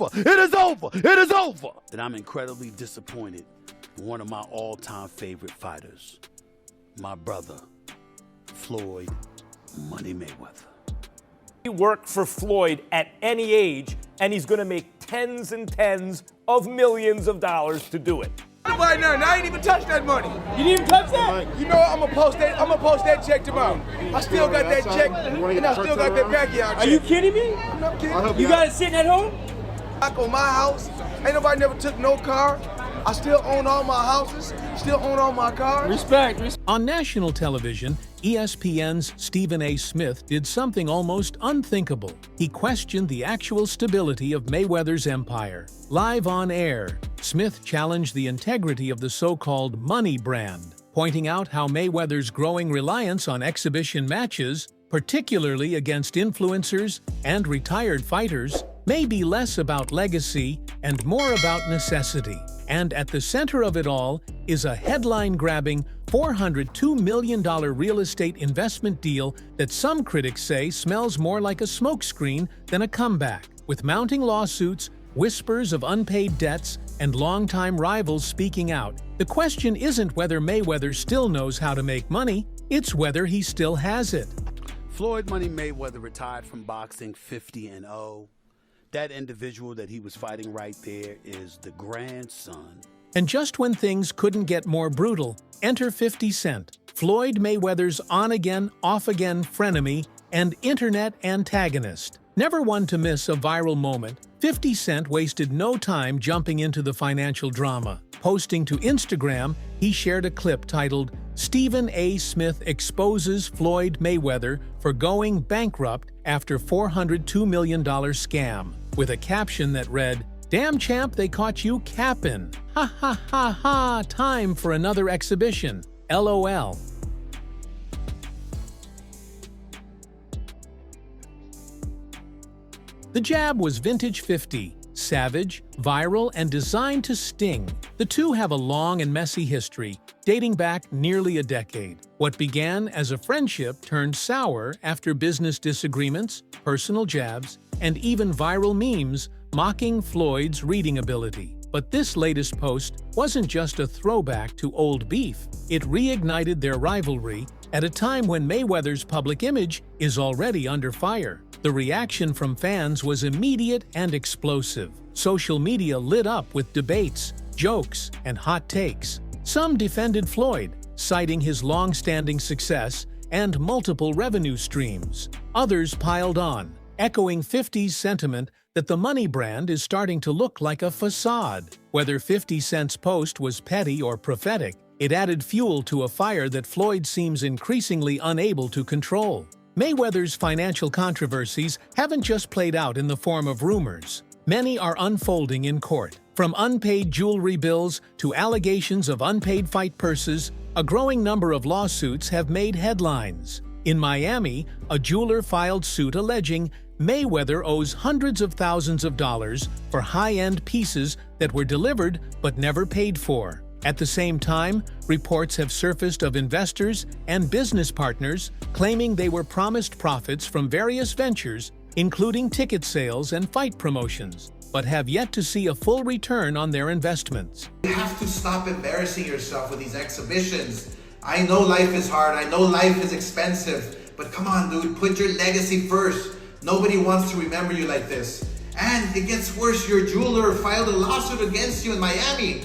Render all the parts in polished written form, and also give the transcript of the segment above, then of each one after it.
over. It is over. It is over. That I'm incredibly disappointed in one of my all-time favorite fighters, my brother, Floyd Money Mayweather. He worked for Floyd at any age, and he's going to make tens and tens of millions of dollars to do it. Right now, I ain't even touched that money. You didn't even touch that? You know what? I'm gonna post that check tomorrow. I still got that check, and I still got that backyard check. Are you kidding me? I'm not kidding. You got it sitting at home? Back on my house. Ain't nobody never took no car. I still own all my houses, still own all my cars. Respect. On national television, ESPN's Stephen A. Smith did something almost unthinkable. He questioned the actual stability of Mayweather's empire. Live on air, Smith challenged the integrity of the so-called money brand, pointing out how Mayweather's growing reliance on exhibition matches, particularly against influencers and retired fighters, may be less about legacy and more about necessity. And at the center of it all is a headline-grabbing $402 million real estate investment deal that some critics say smells more like a smokescreen than a comeback. With mounting lawsuits, whispers of unpaid debts, and longtime rivals speaking out, the question isn't whether Mayweather still knows how to make money, it's whether he still has it. Floyd Money Mayweather retired from boxing 50-0. That individual that he was fighting right there is the grandson. And just when things couldn't get more brutal, enter 50 Cent, Floyd Mayweather's on-again, off-again frenemy and internet antagonist. Never one to miss a viral moment, 50 Cent wasted no time jumping into the financial drama. Posting to Instagram, he shared a clip titled, "Stephen A. Smith exposes Floyd Mayweather for going bankrupt after $402 million scam," with a caption that read, "Damn champ, they caught you cappin'. Ha ha ha ha, time for another exhibition. LOL." The jab was vintage 50, savage, viral, and designed to sting. The two have a long and messy history, dating back nearly a decade. What began as a friendship turned sour after business disagreements, personal jabs, and even viral memes mocking Floyd's reading ability. But this latest post wasn't just a throwback to old beef. It reignited their rivalry at a time when Mayweather's public image is already under fire. The reaction from fans was immediate and explosive. Social media lit up with debates, jokes, and hot takes. Some defended Floyd, citing his long-standing success and multiple revenue streams. Others piled on, echoing 50's sentiment that the money brand is starting to look like a facade. Whether 50 Cent's post was petty or prophetic, it added fuel to a fire that Floyd seems increasingly unable to control. Mayweather's financial controversies haven't just played out in the form of rumors. Many are unfolding in court. From unpaid jewelry bills to allegations of unpaid fight purses, a growing number of lawsuits have made headlines. In Miami, a jeweler filed suit alleging Mayweather owes hundreds of thousands of dollars for high-end pieces that were delivered but never paid for. At the same time, reports have surfaced of investors and business partners claiming they were promised profits from various ventures, including ticket sales and fight promotions, but have yet to see a full return on their investments. You have to stop embarrassing yourself with these exhibitions. I know life is hard, I know life is expensive, but come on, dude, put your legacy first. Nobody wants to remember you like this. And it gets worse, your jeweler filed a lawsuit against you in Miami.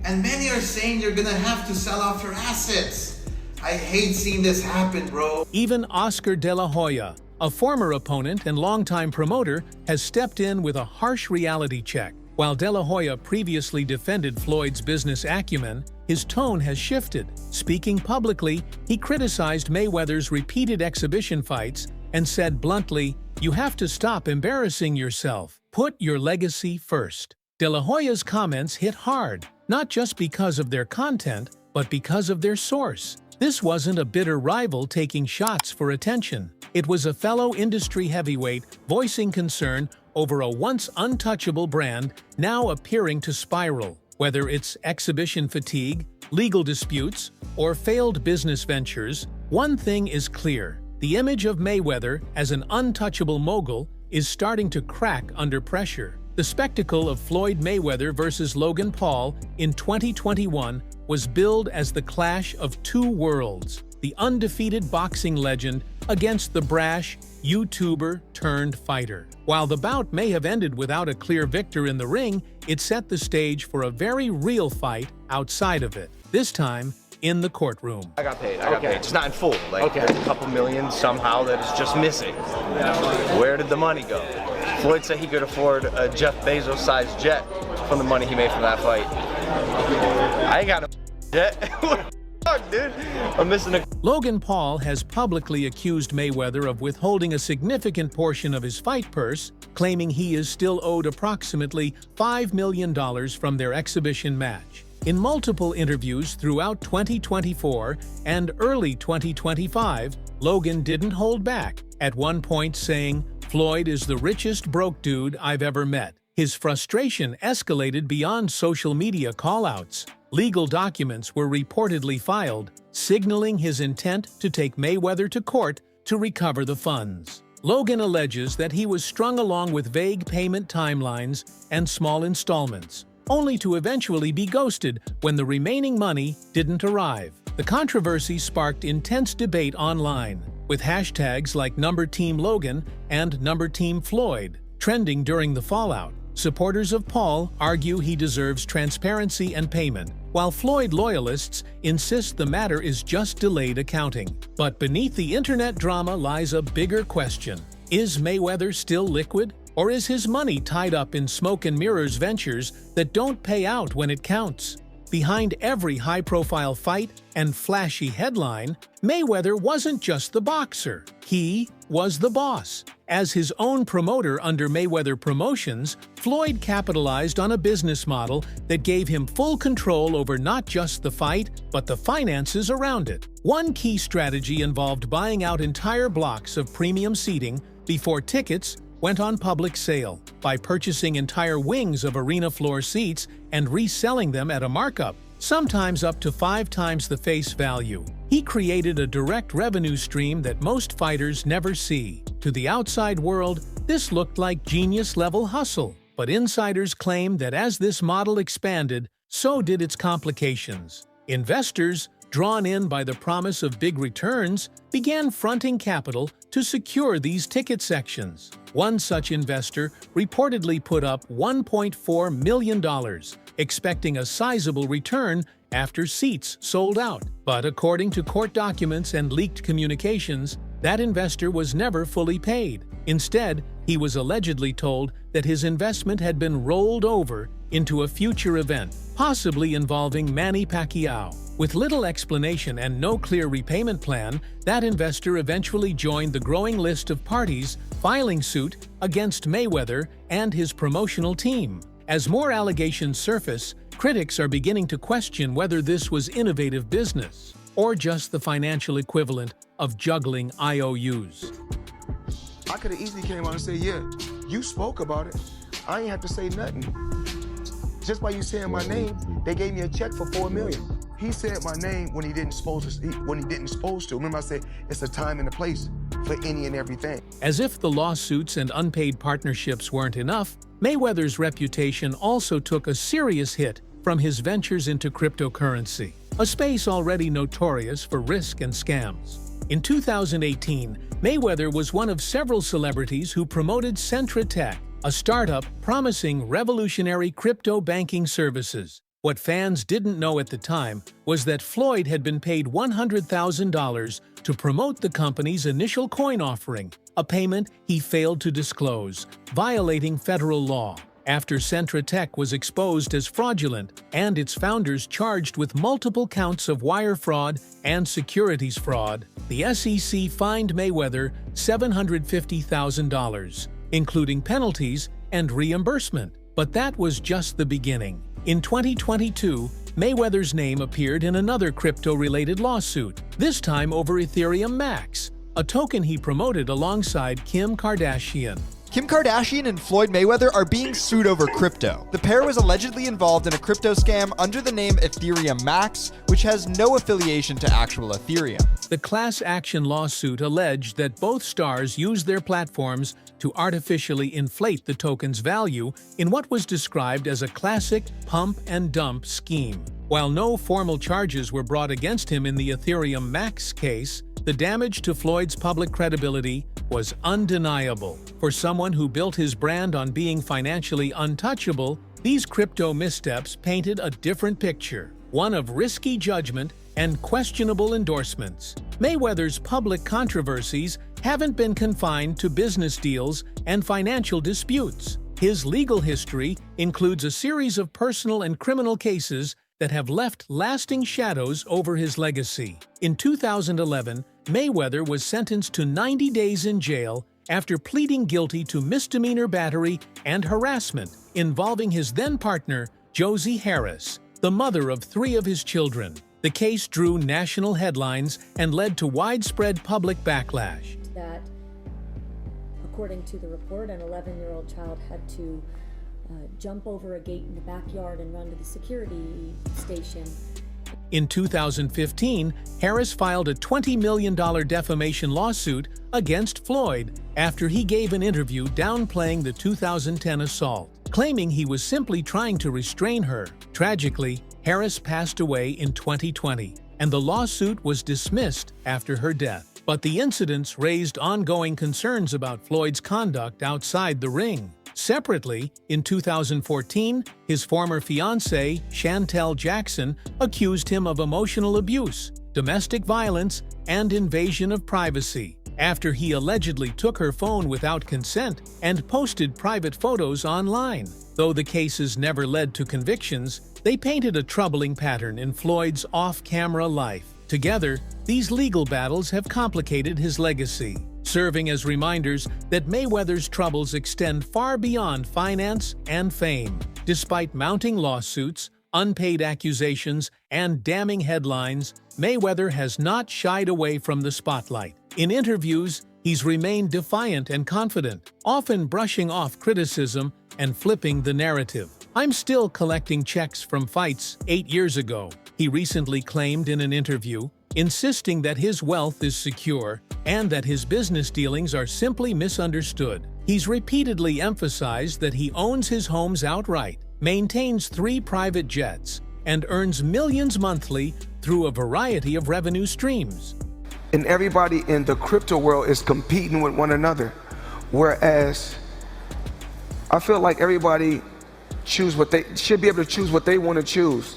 And many are saying you're gonna have to sell off your assets. I hate seeing this happen, bro. Even Oscar De La Hoya, a former opponent and longtime promoter, has stepped in with a harsh reality check. While De La Hoya previously defended Floyd's business acumen, his tone has shifted. Speaking publicly, he criticized Mayweather's repeated exhibition fights and said bluntly, "You have to stop embarrassing yourself. Put your legacy first." De La Hoya's comments hit hard, not just because of their content, but because of their source. This wasn't a bitter rival taking shots for attention. It was a fellow industry heavyweight voicing concern over a once untouchable brand now appearing to spiral. Whether it's exhibition fatigue, legal disputes, or failed business ventures, one thing is clear. The image of Mayweather as an untouchable mogul is starting to crack under pressure. The spectacle of Floyd Mayweather versus Logan Paul in 2021 was billed as the clash of two worlds, the undefeated boxing legend against the brash YouTuber-turned-fighter. While the bout may have ended without a clear victor in the ring, it set the stage for a very real fight outside of it, this time in the courtroom. I got paid, just not in full. Like, there's a couple million somehow that is just missing. Where did the money go? Floyd said he could afford a Jeff Bezos-sized jet from the money he made from that fight. I ain't got a jet. Fuck, dude. I'm missing a... Logan Paul has publicly accused Mayweather of withholding a significant portion of his fight purse, claiming he is still owed approximately $5 million from their exhibition match. In multiple interviews throughout 2024 and early 2025, Logan didn't hold back, at one point saying, "Floyd is the richest broke dude I've ever met." His frustration escalated beyond social media callouts. Legal documents were reportedly filed, signaling his intent to take Mayweather to court to recover the funds. Logan alleges that he was strung along with vague payment timelines and small installments, only to eventually be ghosted when the remaining money didn't arrive. The controversy sparked intense debate online, with hashtags like #TeamLogan and #TeamFloyd trending during the fallout. Supporters of Paul argue he deserves transparency and payment, while Floyd loyalists insist the matter is just delayed accounting. But beneath the internet drama lies a bigger question. Is Mayweather still liquid? Or is his money tied up in smoke and mirrors ventures that don't pay out when it counts? Behind every high-profile fight and flashy headline, Mayweather wasn't just the boxer. He was the boss. As his own promoter under Mayweather Promotions, Floyd capitalized on a business model that gave him full control over not just the fight, but the finances around it. One key strategy involved buying out entire blocks of premium seating before tickets went on public sale, by purchasing entire wings of arena floor seats and reselling them at a markup, sometimes up to 5 times the face value. He created a direct revenue stream that most fighters never see. To the outside world, this looked like genius-level hustle, but insiders claim that as this model expanded, so did its complications. Investors, drawn in by the promise of big returns, began fronting capital to secure these ticket sections. One such investor reportedly put up $1.4 million, expecting a sizable return after seats sold out. But according to court documents and leaked communications, that investor was never fully paid. Instead, he was allegedly told that his investment had been rolled over into a future event, possibly involving Manny Pacquiao. With little explanation and no clear repayment plan, that investor eventually joined the growing list of parties filing suit against Mayweather and his promotional team. As more allegations surface, critics are beginning to question whether this was innovative business or just the financial equivalent of juggling IOUs. I could have easily came out and said, yeah, you spoke about it. I ain't have to say nothing. Just by you saying my name, they gave me a check for $4 million. He said my name when he didn't supposed to. Remember I said, it's a time and a place for any and everything. As if the lawsuits and unpaid partnerships weren't enough, Mayweather's reputation also took a serious hit from his ventures into cryptocurrency, a space already notorious for risk and scams. In 2018, Mayweather was one of several celebrities who promoted Centra Tech, a startup promising revolutionary crypto banking services. What fans didn't know at the time was that Floyd had been paid $100,000 to promote the company's initial coin offering, a payment he failed to disclose, violating federal law. After Centra Tech was exposed as fraudulent and its founders charged with multiple counts of wire fraud and securities fraud, the SEC fined Mayweather $750,000, including penalties and reimbursement. But that was just the beginning. In 2022, Mayweather's name appeared in another crypto-related lawsuit, this time over Ethereum Max, a token he promoted alongside Kim Kardashian. Kim Kardashian and Floyd Mayweather are being sued over crypto. The pair was allegedly involved in a crypto scam under the name Ethereum Max, which has no affiliation to actual Ethereum. The class action lawsuit alleged that both stars used their platforms to artificially inflate the token's value in what was described as a classic pump-and-dump scheme. While no formal charges were brought against him in the Ethereum Max case, the damage to Floyd's public credibility was undeniable. For someone who built his brand on being financially untouchable, these crypto missteps painted a different picture, one of risky judgment and questionable endorsements. Mayweather's public controversies haven't been confined to business deals and financial disputes. His legal history includes a series of personal and criminal cases that have left lasting shadows over his legacy. In 2011, Mayweather was sentenced to 90 days in jail after pleading guilty to misdemeanor battery and harassment involving his then-partner, Josie Harris, the mother of 3 of his children. The case drew national headlines and led to widespread public backlash. That, according to the report, an 11-year-old child had to jump over a gate in the backyard and run to the security station. In 2015, Harris filed a $20 million defamation lawsuit against Floyd after he gave an interview downplaying the 2010 assault, claiming he was simply trying to restrain her. Tragically, Harris passed away in 2020, and the lawsuit was dismissed after her death. But the incidents raised ongoing concerns about Floyd's conduct outside the ring. Separately, in 2014, his former fiancée, Chantel Jackson, accused him of emotional abuse, domestic violence, and invasion of privacy, after he allegedly took her phone without consent and posted private photos online. Though the cases never led to convictions, they painted a troubling pattern in Floyd's off-camera life. Together, these legal battles have complicated his legacy, serving as reminders that Mayweather's troubles extend far beyond finance and fame. Despite mounting lawsuits, unpaid accusations, and damning headlines, Mayweather has not shied away from the spotlight. In interviews, he's remained defiant and confident, often brushing off criticism and flipping the narrative. "I'm still collecting checks from fights 8 years ago," he recently claimed in an interview, insisting that his wealth is secure and that his business dealings are simply misunderstood. He's repeatedly emphasized that he owns his homes outright, maintains 3 private jets, and earns millions monthly through a variety of revenue streams. And everybody in the crypto world is competing with one another, whereas I feel like everybody should be able to choose what they want to choose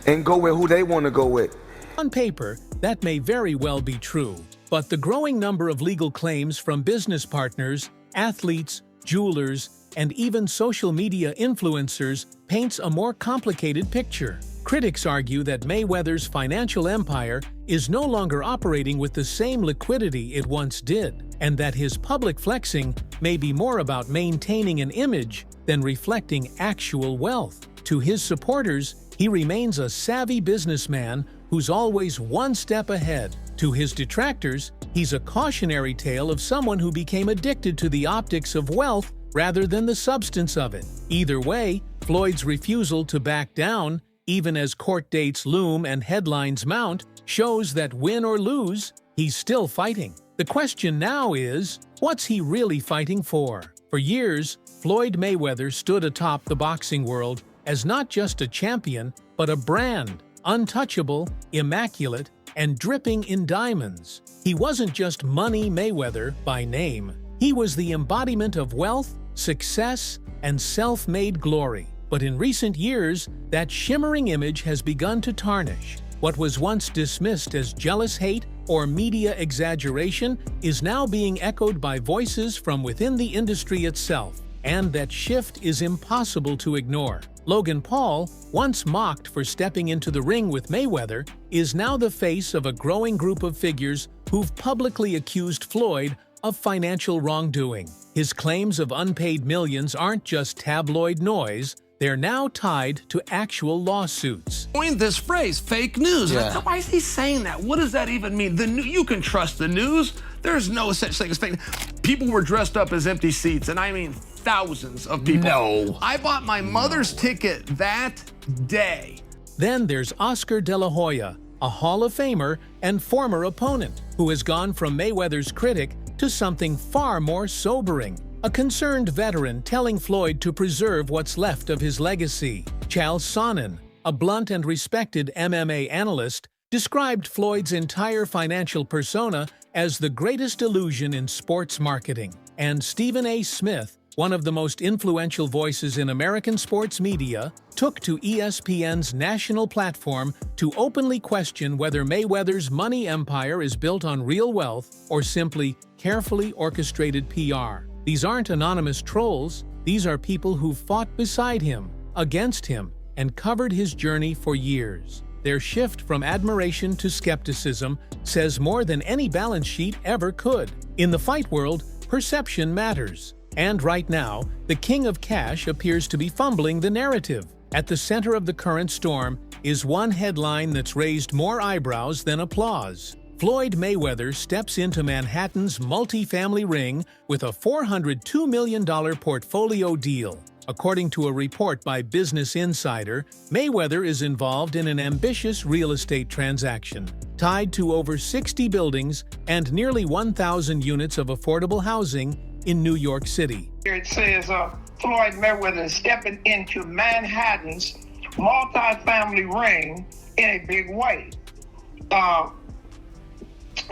and go with who they want to go with. On paper, that may very well be true, but the growing number of legal claims from business partners, athletes, jewelers, and even social media influencers paints a more complicated picture. Critics argue that Mayweather's financial empire is no longer operating with the same liquidity it once did, and that his public flexing may be more about maintaining an image than reflecting actual wealth. To his supporters, he remains a savvy businessman who's always one step ahead. To his detractors, he's a cautionary tale of someone who became addicted to the optics of wealth rather than the substance of it. Either way, Floyd's refusal to back down, even as court dates loom and headlines mount, shows that win or lose, he's still fighting. The question now is, what's he really fighting for? For years, Floyd Mayweather stood atop the boxing world as not just a champion, but a brand, untouchable, immaculate, and dripping in diamonds. He wasn't just Money Mayweather by name. He was the embodiment of wealth, success, and self-made glory. But in recent years, that shimmering image has begun to tarnish. What was once dismissed as jealous hate or media exaggeration is now being echoed by voices from within the industry itself, and that shift is impossible to ignore. Logan Paul, once mocked for stepping into the ring with Mayweather, is now the face of a growing group of figures who've publicly accused Floyd of financial wrongdoing. His claims of unpaid millions aren't just tabloid noise, they're now tied to actual lawsuits. Coined this phrase, fake news. Yeah. Why is he saying that? What does that even mean? You can trust the news. There's no such thing as fake. People were dressed up as empty seats, and I mean thousands of people. No. I bought my mother's ticket that day. Then there's Oscar De La Hoya, a Hall of Famer and former opponent, who has gone from Mayweather's critic to something far more sobering. A concerned veteran telling Floyd to preserve what's left of his legacy. Chael Sonnen, a blunt and respected MMA analyst, described Floyd's entire financial persona as the greatest illusion in sports marketing. And Stephen A. Smith, one of the most influential voices in American sports media, took to ESPN's national platform to openly question whether Mayweather's money empire is built on real wealth or simply carefully orchestrated PR. These aren't anonymous trolls, these are people who fought beside him, against him, and covered his journey for years. Their shift from admiration to skepticism says more than any balance sheet ever could. In the fight world, perception matters. And right now, the king of cash appears to be fumbling the narrative. At the center of the current storm is one headline that's raised more eyebrows than applause. Floyd Mayweather steps into Manhattan's multi-family ring with a $402 million portfolio deal. According to a report by Business Insider, Mayweather is involved in an ambitious real estate transaction, tied to over 60 buildings and nearly 1,000 units of affordable housing in New York City. It says Floyd Mayweather is stepping into Manhattan's multi-family ring in a big way.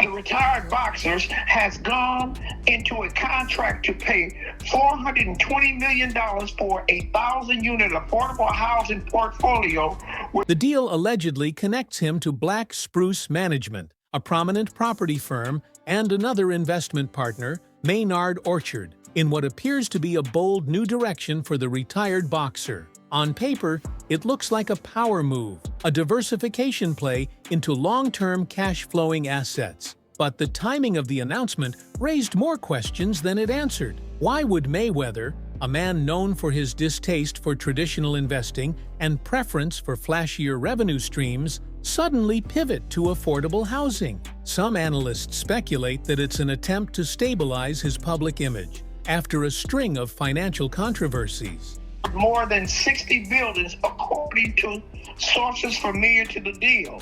The retired boxer has gone into a contract to pay $420 million for a 1,000-unit affordable housing portfolio. The deal allegedly connects him to Black Spruce Management, a prominent property firm, and another investment partner, Maynard Orchard, in what appears to be a bold new direction for the retired boxer. On paper, it looks like a power move, a diversification play into long-term cash-flowing assets. But the timing of the announcement raised more questions than it answered. Why would Mayweather, a man known for his distaste for traditional investing and preference for flashier revenue streams, suddenly pivot to affordable housing? Some analysts speculate that it's an attempt to stabilize his public image after a string of financial controversies. More than 60 buildings, according to sources familiar to the deal.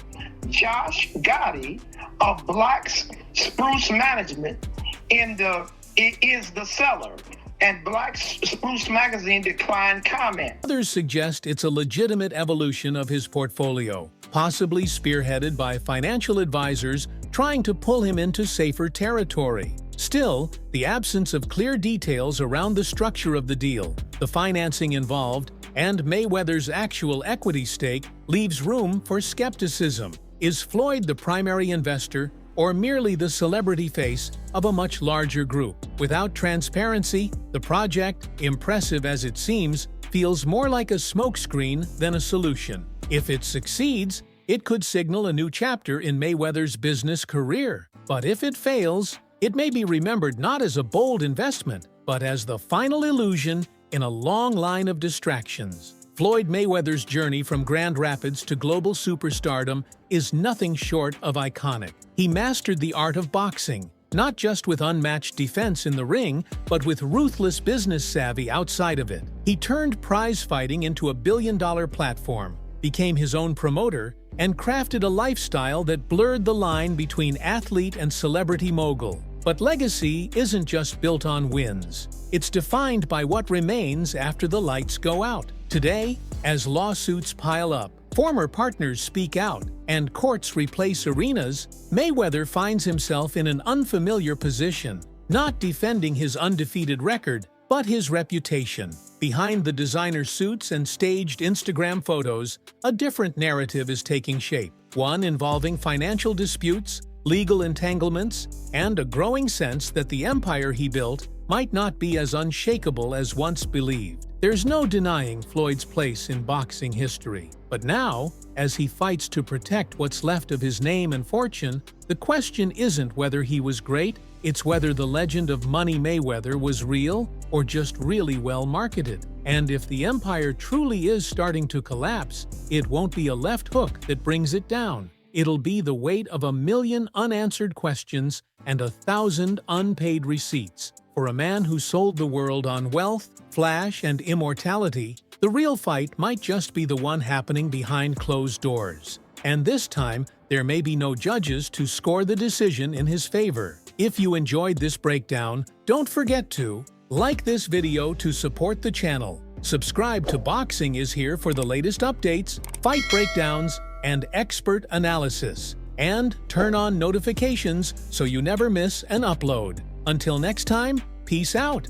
Josh Gotti of Black Spruce Management is the seller, and Black Spruce Magazine declined comment. Others suggest it's a legitimate evolution of his portfolio, possibly spearheaded by financial advisors trying to pull him into safer territory. Still, the absence of clear details around the structure of the deal, the financing involved, and Mayweather's actual equity stake leaves room for skepticism. Is Floyd the primary investor or merely the celebrity face of a much larger group? Without transparency, the project, impressive as it seems, feels more like a smokescreen than a solution. If it succeeds, it could signal a new chapter in Mayweather's business career. But if it fails, it may be remembered not as a bold investment, but as the final illusion in a long line of distractions. Floyd Mayweather's journey from Grand Rapids to global superstardom is nothing short of iconic. He mastered the art of boxing, not just with unmatched defense in the ring, but with ruthless business savvy outside of it. He turned prize fighting into a billion-dollar platform, became his own promoter, and crafted a lifestyle that blurred the line between athlete and celebrity mogul. But legacy isn't just built on wins. It's defined by what remains after the lights go out. Today, as lawsuits pile up, former partners speak out, and courts replace arenas, Mayweather finds himself in an unfamiliar position, not defending his undefeated record, but his reputation. Behind the designer suits and staged Instagram photos, a different narrative is taking shape, one involving financial disputes, legal entanglements, and a growing sense that the empire he built might not be as unshakable as once believed. There's no denying Floyd's place in boxing history. But now, as he fights to protect what's left of his name and fortune, the question isn't whether he was great, it's whether the legend of Money Mayweather was real or just really well marketed. And if the empire truly is starting to collapse, it won't be a left hook that brings it down. It'll be the weight of 1 million unanswered questions and 1,000 unpaid receipts. For a man who sold the world on wealth, flash, and immortality, the real fight might just be the one happening behind closed doors. And this time, there may be no judges to score the decision in his favor. If you enjoyed this breakdown, don't forget to like this video to support the channel. Subscribe to Boxing is Here for the latest updates, fight breakdowns, and expert analysis. And turn on notifications so you never miss an upload. Until next time, peace out.